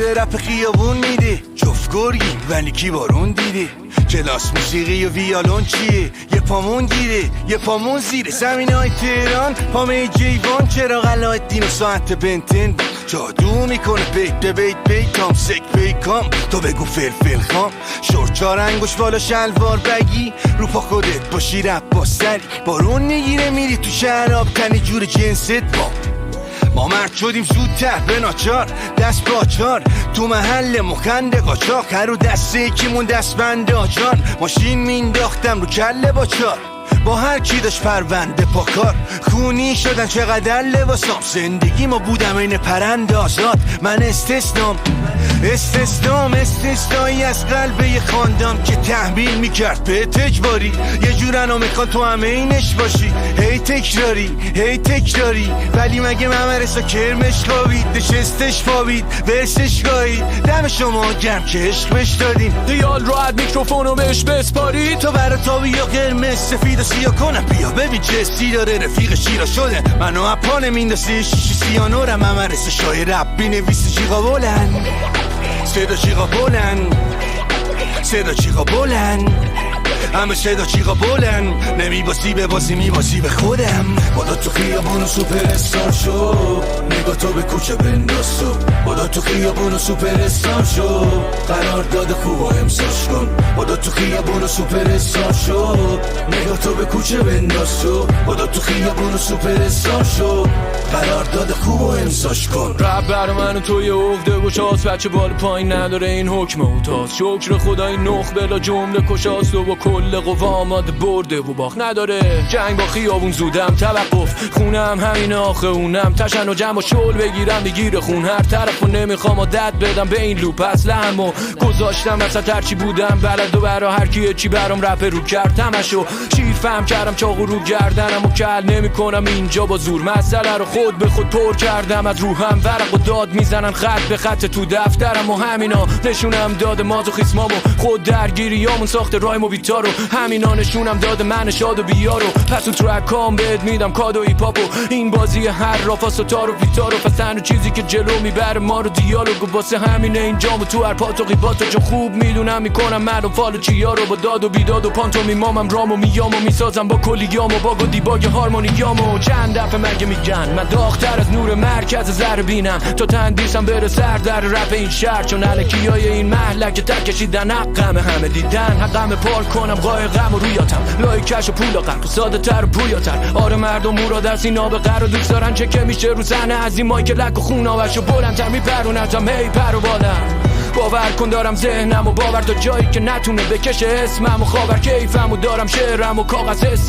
شده رپ خیابون میده، جفت گرگیم ولی کی بارون دیده. کلاس موسیقی و ویالون چیه؟ یه پامون گیره یه پامون زیره. زمینای تهران پامه جیوان، چرا علایالدین و ساعت بنتن جادو میکنه. بیت به بیت بیتام سک بیکام، تو بگو فلفل خام. شورت چار انگوش بالا شلوار بگی، رو پا خودت باشی رپ با سری. بارون میگیره میری تو شراب تنی جور جنست با. ما مرد شدیم زودتر به ناچار، دست باچار تو محل مخنده قاچاق. هر رو دسته یکیمون دست بنده آجان، ماشین مینداختم رو کله باچار. با هر کی داشت پرونده پاکار، خونی شدن چقدر لباسام. زندگی ما بودم این پرنده آزاد، من استثنایی از قلب یه خاندان که تحمیل میکرد به اجباری. یه جورنا میخوان تو همه اینش باشی، هی تکراری ولی مگه ممرسا کرمش خوابید، نشستش فابید ورسش گاهید. دم شما گرم که عشق بش دادین، دیال راحت میکروفونو بهش بسپاری. تو برا تابی یا قرمز سفید و سیاه کنم. بیا ببین چه استی داره رفیق شیرا شده، منو اپانه میندازه شیشی سیانورم. ممرسا شای رب بینویسی چیقا بلند، صدا چیقا بلند، صدا چیقا بلند، همه صدا چیقا بلند. نمیباسی به بازی میباسی به خودم. بادا تو خیابون و سوپر استار شو، نگاه تو به کوچه بنداز تو. بادا تو خیابون و سوپر استار شو، قرار داد خوب و امساش کن. بادا تو خیابون و سوپر استار شو، نگاه تو به کوچه بنداز تو. بادا تو خیابون و سوپر استار شو، قرار داد خوب و امساش کن. رب برا من و تو یه عقده و شاست، بچه بال پایین نداره این حکم و تاست. شکر خدا این نخ بلا جمله کشاست و با کل قوا آماده برده و باخت نداره. جنگ با خیابون زودم توقف، خونم همین آخه اونم تشن و جمع و شل بگیرم بگیره خون. هر طرف و نمیخوام عادت بدم به این لوپ اسلم و گذاشتم وسط هرچی بودم بلد و برا هر کیه چی برام رپ رو کردمشو. شیر فهم کردم چاقو رو گردنم و کل نمی کنم اینجا با زور. مسئله رو خود به خود پر کردم از روحم، ورق و داد میزنن خط به خط تو دفترم. و همینا نشونم داده مازوخیسمامو، خود درگیریامون ساخته رایم و بیتارو. همینا نشونم داده من شاد و بیارو. پس تو ترکام بهت میدم کادو هیپ هاپو. این بازی هر رافاس و تارو پیتارو، پس تنها چیزی که جلو میبره ما رو دیالوگو. واسه همینه اینجامو تو هر پات و قیباتو، چون خوب میدونم میکنم من و فالو چیا رو. با داد و بیداد و پانتو میمامم رامو میامو میسازم با کلیامو، باگ و دیباگ هارمونیامو. چند دفعه مگه میگن من داغتر از نور مرکز ذره بینم، تا تندیسم بره سر در رپ این شهر. چون الکیای این محلک تر کشیدن حقم همه دیدن، حقم پار کنم قای غم و رویاتم. لایکش و پول و غم ساده تر و پویاتر. آره مردم مراد از این آب قرار دوست دارن، چه که میشه رو صحنه از این مایک لک و خوناوشو بلندتر میپرونتم. هی پر و بالم باور کن دارم ذهنم و باور تا جایی که نتونه بکشه اسمم و خاور کیفم و دارم شعرم و کاغذ حسم.